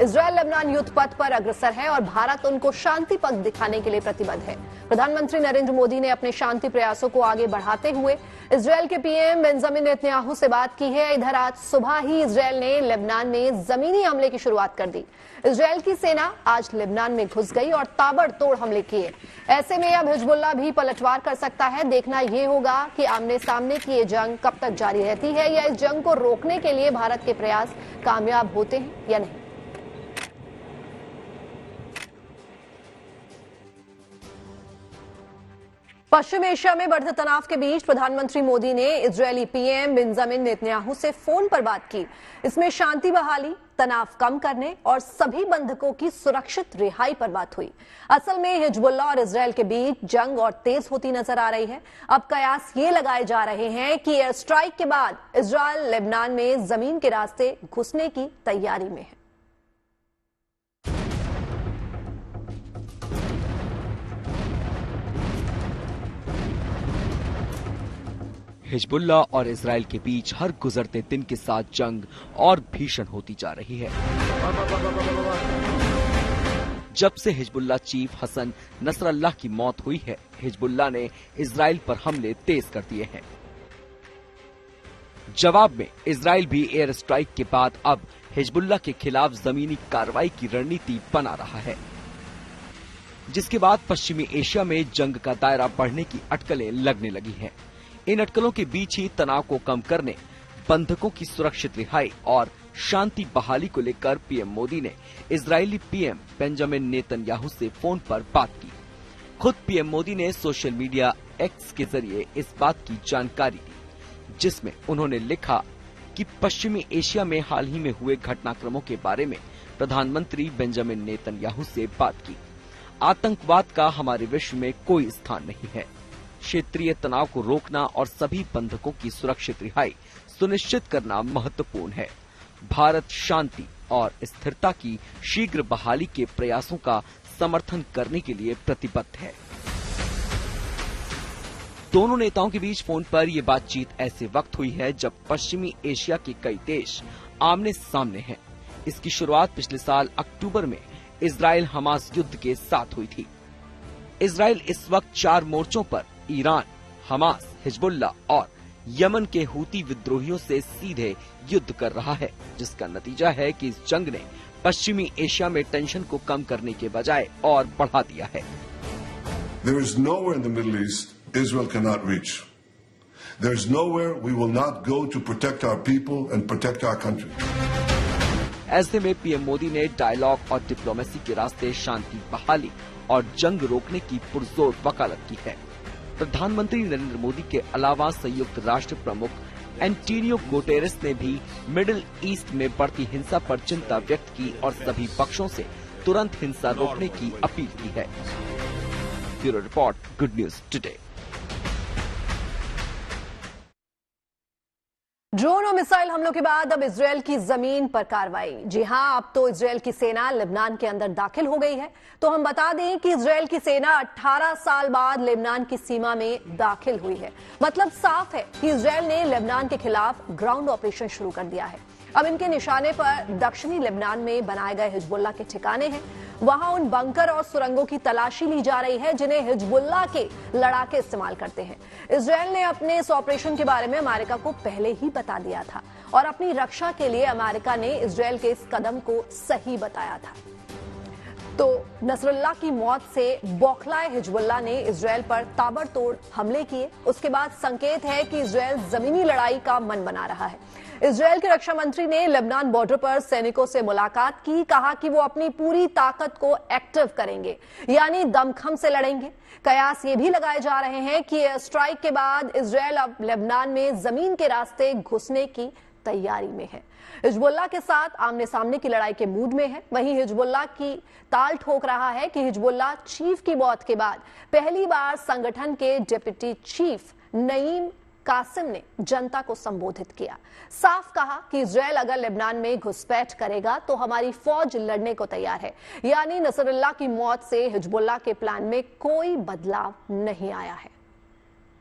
Israel Lebanon युद्ध पथ पर अग्रसर है और भारत उनको शांति पथ दिखाने के लिए प्रतिबद्ध है। प्रधानमंत्री नरेंद्र मोदी ने अपने शांति प्रयासों को आगे बढ़ाते हुए इजरायल के पीएम बेंजामिन नेतन्याहू से बात की है। इधर आज सुबह ही इजरायल ने लेबनान में जमीनी हमले की शुरुआत कर दी। इजरायल की सेना आज लेबनान में घुस गई और ताबड़तोड़ हमले किए। ऐसे में अब हिजबुल्लाह भी पलटवार कर सकता है। देखना यह होगा कि आमने सामने की ये जंग कब तक जारी रहती है या इस जंग को रोकने के लिए भारत के प्रयास कामयाब होते हैं या नहीं। पश्चिम एशिया में बढ़ते तनाव के बीच प्रधानमंत्री मोदी ने इजरायली पीएम बेंजामिन नेतन्याहू से फोन पर बात की। इसमें शांति बहाली, तनाव कम करने और सभी बंधकों की सुरक्षित रिहाई पर बात हुई। असल में हिजबुल्लाह और इजरायल के बीच जंग और तेज होती नजर आ रही है। अब कयास ये लगाए जा रहे हैं कि एयर स्ट्राइक के बाद इजरायल लेबनान में जमीन के रास्ते घुसने की तैयारी में है। हिजबुल्लाह और इजरायल के बीच हर गुजरते दिन के साथ जंग और भीषण होती जा रही है। जब से हिजबुल्लाह चीफ हसन नसरल्लाह की मौत हुई है, हिजबुल्लाह ने इजरायल पर हमले तेज कर दिए हैं। जवाब में इजरायल भी एयर स्ट्राइक के बाद अब हिजबुल्लाह के खिलाफ जमीनी कार्रवाई की रणनीति बना रहा है, जिसके बाद पश्चिमी एशिया में जंग का दायरा बढ़ने की अटकलें लगने लगी हैं। इन अटकलों के बीच ही तनाव को कम करने, बंधकों की सुरक्षित रिहाई और शांति बहाली को लेकर पीएम मोदी ने इजरायली पीएम बेंजामिन नेतन्याहू से फोन पर बात की। खुद पीएम मोदी ने सोशल मीडिया एक्स के जरिए इस बात की जानकारी दी, जिसमें उन्होंने लिखा कि पश्चिमी एशिया में हाल ही में हुए घटनाक्रमों के बारे में प्रधानमंत्री बेंजामिन नेतन्याहू से बात की। आतंकवाद का हमारे विश्व में कोई स्थान नहीं है। क्षेत्रीय तनाव को रोकना और सभी बंधकों की सुरक्षित रिहाई सुनिश्चित करना महत्वपूर्ण है। भारत शांति और स्थिरता की शीघ्र बहाली के प्रयासों का समर्थन करने के लिए प्रतिबद्ध है। दोनों नेताओं के बीच फोन पर यह बातचीत ऐसे वक्त हुई है जब पश्चिमी एशिया के कई देश आमने सामने हैं। इसकी शुरुआत पिछले साल अक्टूबर में इजरायल हमास युद्ध के साथ हुई थी। इजरायल इस वक्त 4 मोर्चों पर ईरान, हमास, हिजबुल्लाह और यमन के हूती विद्रोहियों से सीधे युद्ध कर रहा है, जिसका नतीजा है कि इस जंग ने पश्चिमी एशिया में टेंशन को कम करने के बजाय और बढ़ा दिया है। There is nowhere in the Middle East Israel cannot reach. There is nowhere we will not go to protect our people and protect our country. ऐसे में पीएम मोदी ने डायलॉग और डिप्लोमेसी के रास्ते शांति बहाली और जंग रोकने की पुरजोर वकालत की है। प्रधानमंत्री नरेंद्र मोदी के अलावा संयुक्त राष्ट्र प्रमुख एंटोनियो गुटेरेस ने भी मिडिल ईस्ट में बढ़ती हिंसा पर चिंता व्यक्त की और सभी पक्षों से तुरंत हिंसा रोकने की अपील की है। Bureau report, good news today. Drone और मिसाइल हमलों के बाद अब इजरायल की जमीन पर कार्रवाई। जी हां, अब तो इजरायल की सेना लेबनान के अंदर दाखिल हो गई है। तो हम बता दें कि इजरायल की सेना 18 साल बाद लेबनान की सीमा में दाखिल हुई है। मतलब साफ है कि इजरायल ने लेबनान के खिलाफ ग्राउंड ऑपरेशन शुरू कर दिया है। अब इनके निशाने पर दक्षिणी लेबनान में बनाए गए हिजबुल्लाह के ठिकाने हैं। वहां उन बंकर और सुरंगों की तलाशी ली जा रही है जिन्हें हिजबुल्लाह के लड़ाके इस्तेमाल करते हैं। इजरायल ने अपने इस ऑपरेशन के बारे में अमेरिका को पहले ही बता दिया था और अपनी रक्षा के लिए अमेरिका ने इजरायल के इस कदम को सही बताया था। तो नसरुल्लाह की मौत से बौखलाए हिजबुल्लाह ने इजरायल पर ताबड़तोड़ हमले किए। उसके बाद संकेत है कि इजरायल जमीनी लड़ाई का मन बना रहा है। इजरायल के रक्षा मंत्री ने लेबनान बॉर्डर पर सैनिकों से मुलाकात की, कहा कि वो अपनी पूरी ताकत को एक्टिव करेंगे, यानी दमखम से लड़ेंगे। कयास ये भी लगाए जा रहे हैं कि एयर स्ट्राइक के बाद इजरायल अब लेबनान में जमीन के रास्ते घुसने की तैयारी में है। हिजबुल्लाह के साथ आमने सामने की लड़ाई के मूड में है। वहीं हिजबुल्लाह की ताल ठोक रहा है कि हिजबुल्लाह चीफ की मौत के बाद पहली बार संगठन के डिप्टी चीफ नईम कासिम ने जनता को संबोधित किया। साफ कहा कि इजरायल अगर लेबनान में घुसपैठ करेगा तो हमारी फौज लड़ने को तैयार है। यानी नसरुल्लाह की मौत से हिजबुल्लाह के प्लान में कोई बदलाव नहीं आया है।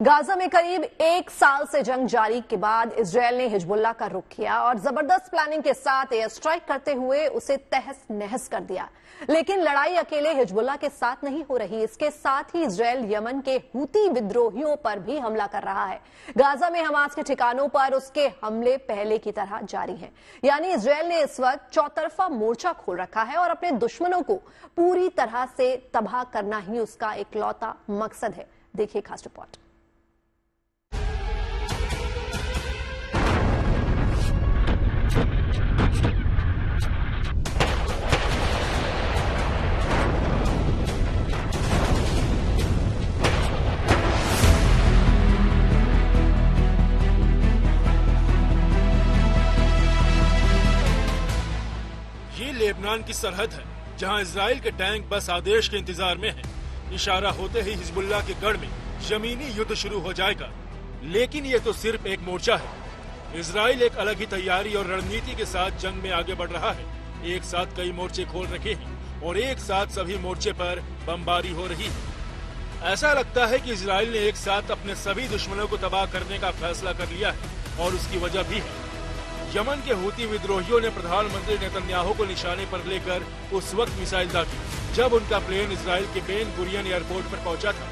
गाजा में करीब 1 साल से जंग जारी के बाद इजरायल ने हिजबुल्लाह का रुख किया और जबरदस्त प्लानिंग के साथ एयर स्ट्राइक करते हुए उसे तहस नहस कर दिया। लेकिन लड़ाई अकेले हिजबुल्लाह के साथ नहीं हो रही, इसके साथ ही इजरायल यमन के हूती विद्रोहियों पर भी हमला कर रहा है। गाजा में हमास के ठिकानों पर उसके हमले पहले की तरह जारी हैं। यानी इजरायल ने इस वक्त चौतरफा मोर्चा खोल रखा है और अपने दुश्मनों को पूरी तरह से तबाह करना ही उसका इकलौता मकसद है। देखिए खास रिपोर्ट। लेबनान की सरहद है जहां इजराइल के टैंक बस आदेश के इंतजार में हैं। इशारा होते ही हिजबुल्लाह के गढ़ में जमीनी युद्ध शुरू हो जाएगा। लेकिन ये तो सिर्फ एक मोर्चा है। इजराइल एक अलग ही तैयारी और रणनीति के साथ जंग में आगे बढ़ रहा है। एक साथ कई मोर्चे खोल रखे हैं और एक साथ सभी मोर्चे पर बमबारी हो रही है। ऐसा लगता है कि इजराइल ने एक साथ अपने सभी दुश्मनों को तबाह करने का फैसला कर लिया है और उसकी वजह भी है। यमन के हूती विद्रोहियों ने प्रधानमंत्री नेतन्याहू को निशाने पर लेकर उस वक्त मिसाइल दागी जब उनका प्लेन इजराइल के बेन गुरियन एयरपोर्ट पर पहुंचा था।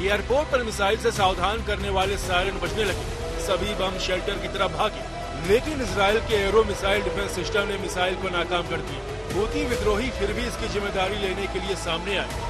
एयरपोर्ट पर मिसाइल से सावधान करने वाले सायरन बजने लगे। सभी बम शेल्टर की तरफ भागे, लेकिन इजराइल के एरो मिसाइल डिफेंस सिस्टम ने मिसाइल को नाकाम कर दिया। हूती विद्रोही फिर भी इसकी जिम्मेदारी लेने के लिए सामने आए।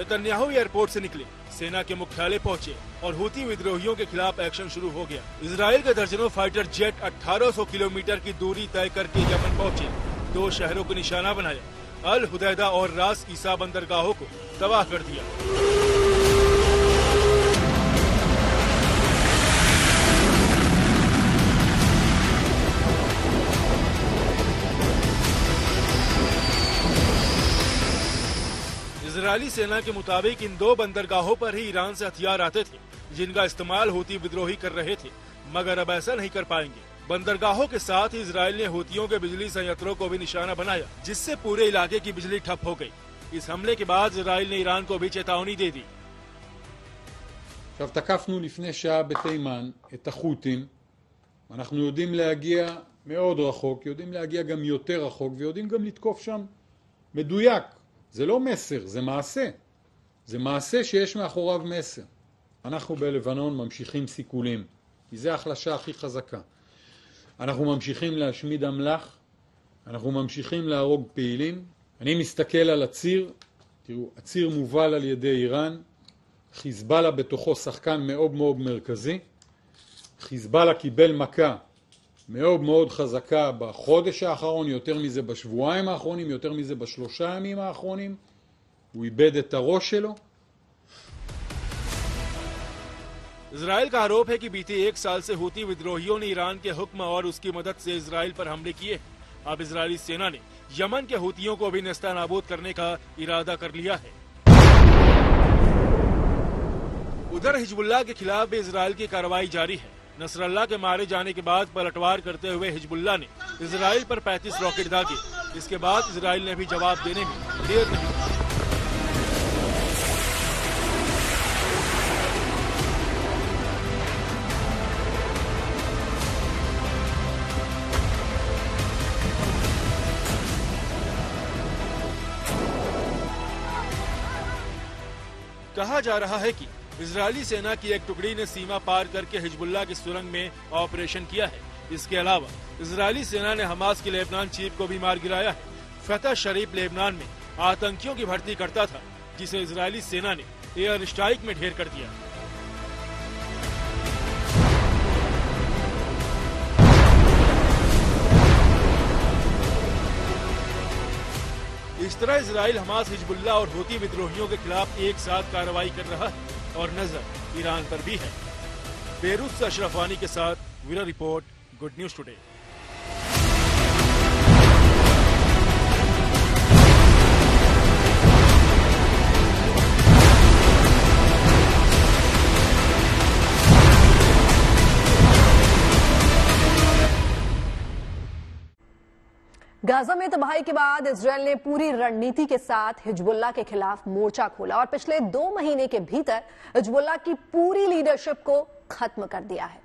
नेतन्याहू एयरपोर्ट से निकले, सेना के मुख्यालय पहुंचे और हूती विद्रोहियों के खिलाफ एक्शन शुरू हो गया। इजराइल के दर्जनों फाइटर जेट 1800 किलोमीटर की दूरी तय करके यमन पहुंचे। 2 शहरों को निशाना बनाया। अल हुदैदा और रास ईसा बंदरगाहों को तबाह कर दिया। इजरायली सेना के मुताबिक इन 2 बंदरगाहों पर ही ईरान से हथियार आते थे जिनका इस्तेमाल हूती विद्रोही कर रहे थे, मगर अब ऐसा नहीं कर पाएंगे। बंदरगाहों के साथ ही इजराइल ने हूतियों के बिजली संयंत्रों को भी निशाना बनाया, जिससे पूरे इलाके की बिजली ठप हो गई। इस हमले के बाद इजराइल ने ईरान को भी चेतावनी दे दी। עכשיו תקפנו לפני שעה בתימן את החות'ים, אנחנו יודעים להגיע מאוד רחוק, יודעים להגיע גם יותר רחוק ויודעים גם לתקוף שם מדויק. זה לא מסר, זה מעשה. זה מעשה שיש מאחוריו מסר. אנחנו בלבנון ממשיכים סיכולים, כי זה ההחלשה הכי חזקה. אנחנו ממשיכים להשמיד אמל"ח, אנחנו ממשיכים להרוג פעילים. אני מסתכל על הציר, תראו, הציר מובל על ידי איראן, חיזבאללה בתוכו שחקן מאוד מאוד מרכזי. חיזבאללה קיבל מכה מאוד מאוד חזקה בחודש האחרון, יותר מזה בשבועיים האחרונים, יותר מזה ב3 ימים האחרונים. הוא איבד את הראש שלו. इजराइल का आरोप है कि बीते 1 साल से हूती विद्रोहियों ने ईरान के हुक्म और उसकी मदद से इजराइल पर हमले किए। अब इजरायली सेना ने यमन के हूतियों को भी नेस्तनाबूद करने का इरादा कर लिया है। उधर हिजबुल्लाह के खिलाफ भी इजराइल की कार्रवाई जारी है। नसरल्ला के मारे जाने के बाद पलटवार करते हुए हिजबुल्लाह ने इजराइल पर 35 रॉकेट दागे। इसके बाद इजराइल ने भी जवाब देने में देर नहीं की। कहा जा रहा है कि इजरायली सेना की एक टुकड़ी ने सीमा पार करके हिजबुल्लाह की सुरंग में ऑपरेशन किया है। इसके अलावा इजरायली सेना ने हमास के लेबनान चीफ को भी मार गिराया है। फतह शरीफ लेबनान में आतंकियों की भर्ती करता था, जिसे इजरायली सेना ने एयर स्ट्राइक में ढेर कर दिया। इस तरह इजराइल हमास, हिजबुल्लाह और हूती विद्रोहियों के खिलाफ एक साथ कार्रवाई कर रहा है और नजर ईरान पर भी है। बेरूत से अशरफ वानी के साथ bureau report, good news today. Gaza में तबाही के बाद इजरायल ने पूरी रणनीति के साथ हिजबुल्लाह के खिलाफ मोर्चा खोला और पिछले 2 महीने के भीतर हिजबुल्लाह की पूरी लीडरशिप को खत्म कर दिया है।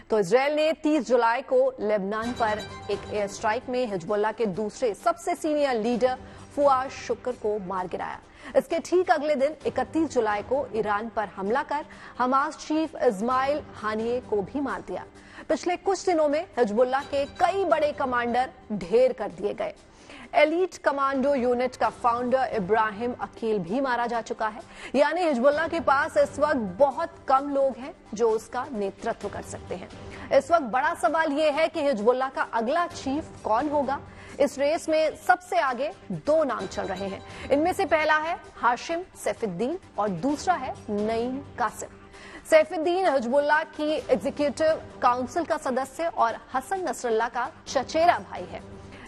तो इजरायल ने 30 जुलाई को लेबनान पर एक एयर स्ट्राइक में हिजबुल्लाह के दूसरे सबसे सीनियर लीडर फुआद शुक्र को मार गिराया। इसके ठीक अगले दिन 31 जुलाई को ईरान पर हमला कर हमास चीफ इस्माइल हानिये को भी मार दिया। पिछले कुछ दिनों में हिजबुल्लाह के कई बड़े कमांडर ढेर कर दिए गए। एलीट कमांडो यूनिट का फाउंडर इब्राहिम अकील भी मारा जा चुका है। यानी हिजबुल्लाह के पास इस वक्त बहुत कम लोग हैं जो उसका नेतृत्व कर सकते हैं। इस वक्त बड़ा सवाल यह है कि हिजबुल्लाह का अगला चीफ कौन होगा। इस रेस में सबसे आगे 2 नाम चल रहे हैं। इनमें से पहला है हाशिम सैफुद्दीन और दूसरा है नईम कासिम। सैफुद्दीन हिजबुल्लाह की एग्जीक्यूटिव काउंसिल का सदस्य और हसन नसरल्लाह का चचेरा भाई है।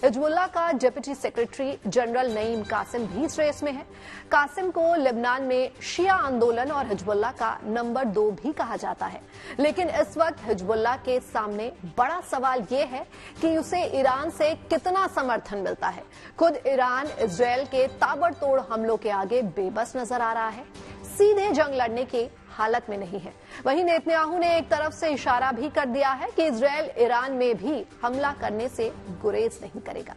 हिजबुल्लाह का deputy secretary general Naim Qassem भी इस रेस में है। कासिम को लेबनान में शिया आंदोलन और हिजबुल्लाह का नंबर 2 भी कहा जाता है। लेकिन इस वक्त हिजबुल्लाह के सामने बड़ा सवाल ये है कि उसे ईरान से कितना समर्थन मिलता है। खुद ईरान इजरायल के ताबड़तोड़ हमलों के आगे बेबस नजर आ रहा है, सीधे जंग लड़ने की हालत में नहीं है। वहीं नेतन्याहू ने एक तरफ से इशारा भी कर दिया है कि इजरायल ईरान में भी हमला करने से गुरेज नहीं करेगा।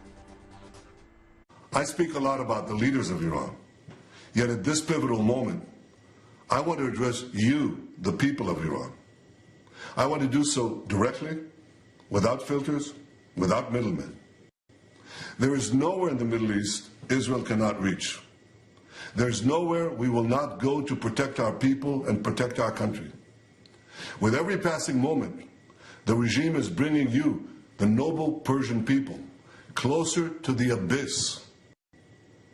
I speak a lot about the leaders of Iran. Yet at this pivotal moment, I want to address you, the people of Iran. I want to do so directly, without filters, without middlemen. There is nowhere in the Middle East Israel cannot reach. There is nowhere we will not go to protect our people and protect our country. With every passing moment, the regime is bringing you, the noble Persian people, closer to the abyss.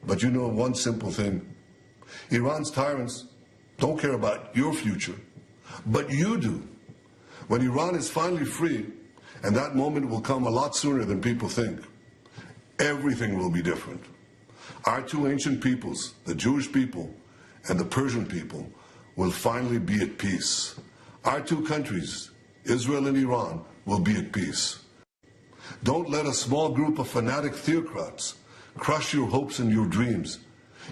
But you know one simple thing. Iran's tyrants don't care about your future, but you do. When Iran is finally free, and that moment will come a lot sooner than people think, everything will be different. Our 2 ancient peoples, the Jewish people and the Persian people, will finally be at peace. Our 2 countries, Israel and Iran, will be at peace. Don't let a small group of fanatic theocrats crush your hopes and your dreams.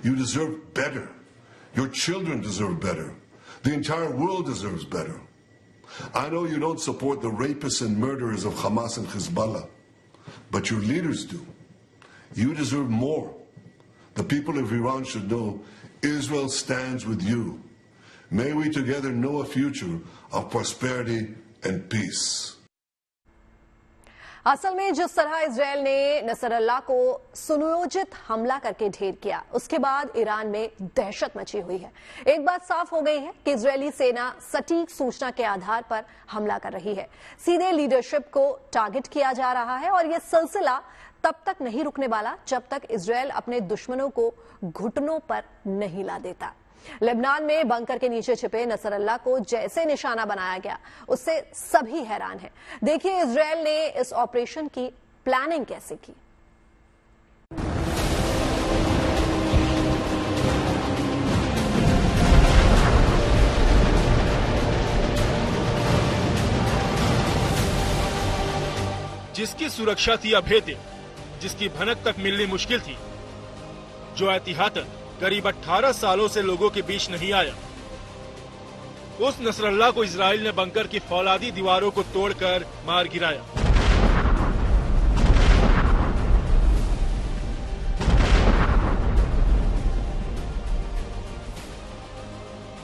You deserve better. Your children deserve better. The entire world deserves better. I know you don't support the rapists and murderers of Hamas and Hezbollah, but your leaders do. You deserve more. The people of Iran should know Israel stands with you. May we together know a future of prosperity and peace. असल में जिस तरह Israel ने Nasrallah को सुनियोजित हमला करके ढेर किया, उसके बाद ईरान में दहशत मची हुई है। एक बात साफ हो गई है कि इजरायली सेना सटीक सूचना के आधार पर हमला कर रही है। सीधे लीडरशिप को टारगेट किया जा रहा है और यह सिलसिला तब तक नहीं रुकने वाला जब तक इजरायल अपने दुश्मनों को घुटनों पर नहीं ला देता। लेबनान में बंकर के नीचे छिपे नसरल्लाह को जैसे निशाना बनाया गया, उससे सभी हैरान हैं। देखिए इजरायल ने इस ऑपरेशन की प्लानिंग कैसे की। जिसकी सुरक्षा थी अभेद्य, जिसकी भनक तक मिलनी मुश्किल थी, जो एहतियातन करीब 18 सालों से लोगों के बीच नहीं आया, उस नसरल्लाह को इजराइल ने बंकर की फौलादी दीवारों को तोड़कर मार गिराया।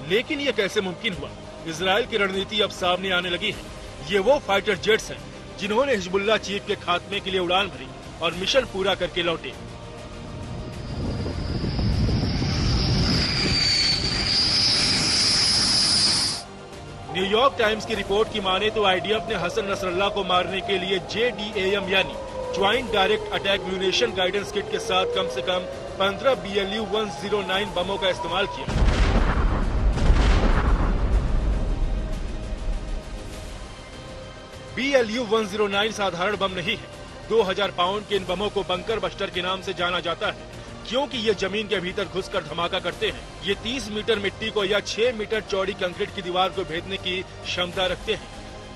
लेकिन ये कैसे मुमकिन हुआ? इजराइल की रणनीति अब सामने आने लगी है। ये वो फाइटर जेट्स हैं जिन्होंने हिजबुल्लाह चीफ के खात्मे के लिए उड़ान भरी और मिशन पूरा करके लौटे। न्यूयॉर्क टाइम्स की रिपोर्ट की माने तो आईडीएफ ने हसन नसरल्लाह को मारने के लिए JDAM यानी joint direct attack munition guidance kit के साथ कम से कम 15 BLU-109 बमों का इस्तेमाल किया। BLU-109 साधारण बम नहीं है। 2000 पाउंड के इन बमों को बंकर बस्टर के नाम से जाना जाता है, क्योंकि ये जमीन के भीतर घुसकर धमाका करते हैं। ये 30 मीटर मिट्टी को या 6 मीटर चौड़ी कंक्रीट की दीवार को भेदने की क्षमता रखते हैं।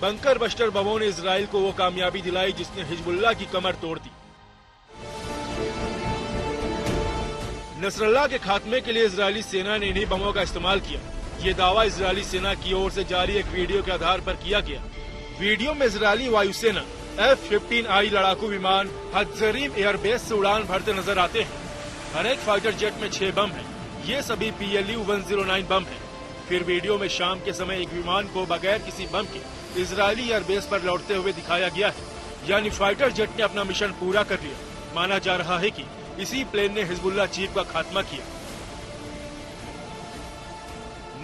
बंकर बस्टर बमों ने इजराइल को वो कामयाबी दिलाई जिसने हिजबुल्लाह की कमर तोड़ दी। नसरल्लाह के खात्मे के लिए इजरायली सेना ने इन्हीं बमों का इस्तेमाल किया। ये दावा इजरायली सेना की ओर से जारी एक वीडियो के आधार पर किया गया। वीडियो में इजरायली वायुसेना F-15I लड़ाकू विमान हत्जरीम एयरबेस से उड़ान भरते नजर आते हैं। हर एक फाइटर जेट में 6 बम हैं। ये सभी PLU-109 बम हैं। फिर वीडियो में शाम के समय एक विमान को बगैर किसी बम के इजरायली एयरबेस पर लौटते हुए दिखाया गया है, यानी फाइटर जेट ने अपना मिशन पूरा कर लिया। माना जा रहा है कि इसी प्लेन ने हिजबुल्लाह चीफ का खात्मा किया।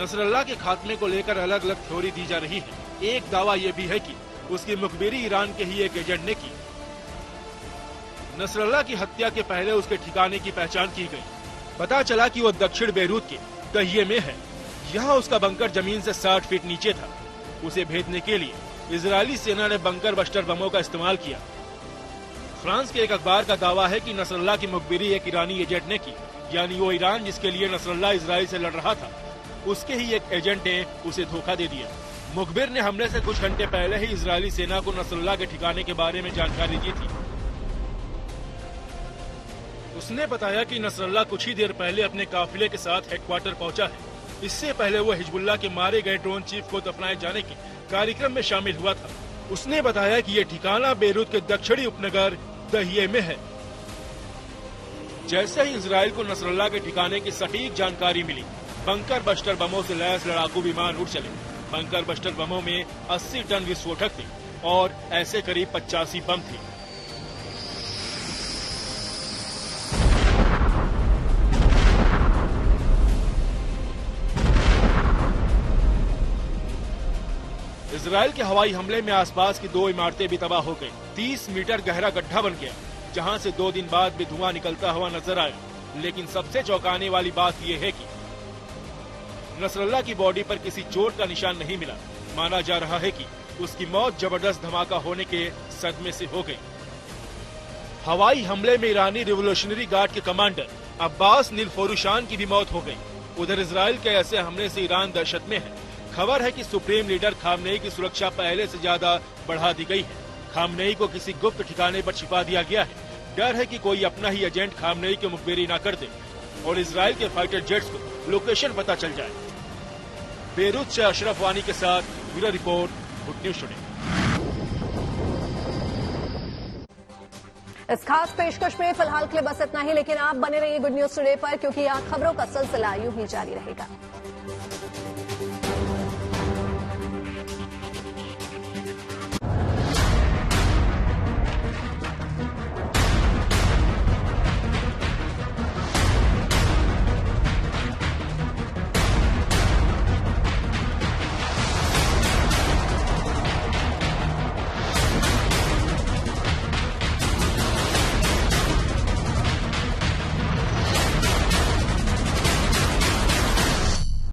नसरल्लाह के खात्मे को लेकर अलग अलग थ्योरी दी जा रही है। एक दावा यह भी है कि उसकी मुखबिरी ईरान के ही एक एजेंट ने की। नसरल्लाह की हत्या के पहले उसके ठिकाने की पहचान की गई। पता चला कि वो दक्षिण बेरूत के तहिए में है। यहाँ उसका बंकर जमीन से 60 फीट नीचे था। उसे भेदने के लिए इजरायली सेना ने बंकर बस्टर बमों का इस्तेमाल किया। फ्रांस के एक अखबार का दावा है कि नसरल्लाह की मुखबिरी एक ईरानी एजेंट ने की, यानी वो ईरान जिसके लिए नसरल्लाह इजराइल से लड़ रहा था, उसके ही एक एजेंट ने उसे धोखा दे दिया। मुखबिर ने हमले से कुछ घंटे पहले ही इजरायली सेना को नसरल्लाह के ठिकाने के बारे में जानकारी दी थी। उसने बताया कि नसरल्लाह कुछ ही देर पहले अपने काफिले के साथ हेडक्वार्टर पहुंचा है। इससे पहले वो हिजबुल्लाह के मारे गए ड्रोन चीफ को दफनाए जाने के कार्यक्रम में शामिल हुआ था। उसने बताया कि ये ठिकाना बेरूत के दक्षिणी उपनगर दहिए में है। जैसे ही इजराइल को नसरल्लाह के ठिकाने की सटीक जानकारी मिली, बंकर बस्टर बमों से लैस लड़ाकू विमान उड़ चले। बंकर बस्टर बमों में 80 टन विस्फोटक थे और ऐसे करीब 85 बम थे। इजराइल के हवाई हमले में आसपास की 2 इमारतें भी तबाह हो गई। 30 मीटर गहरा गड्ढा बन गया, जहां से 2 दिन बाद भी धुआं निकलता हुआ नजर आया। लेकिन सबसे चौंकाने वाली बात यह है कि नसरल्लाह की बॉडी पर किसी चोट का निशान नहीं मिला। माना जा रहा है कि उसकी मौत जबरदस्त धमाका होने के सदमे से हो गई। हवाई हमले में ईरानी रिवोल्यूशनरी गार्ड के कमांडर अब्बास नीलफोरुशान की भी मौत हो गई। उधर इजराइल के ऐसे हमले से ईरान दहशत में है। खबर है कि सुप्रीम लीडर खामनेई की सुरक्षा पहले से ज्यादा बढ़ा दी गई है। खामनेई को किसी गुप्त ठिकाने पर छिपा दिया गया है। डर है कि कोई अपना ही एजेंट खामनेई की मुखबिरी न कर दे और इजराइल के फाइटर जेट्स को लोकेशन पता चल जाए। बेरूत से अशरफ वानी के साथ bureau report, good news today. इस खास पेशकश में फिलहाल के लिए बस इतना ही, लेकिन आप बने रहिए गुड न्यूज टुडे पर, क्योंकि यहाँ खबरों का सिलसिला यूं ही जारी रहेगा।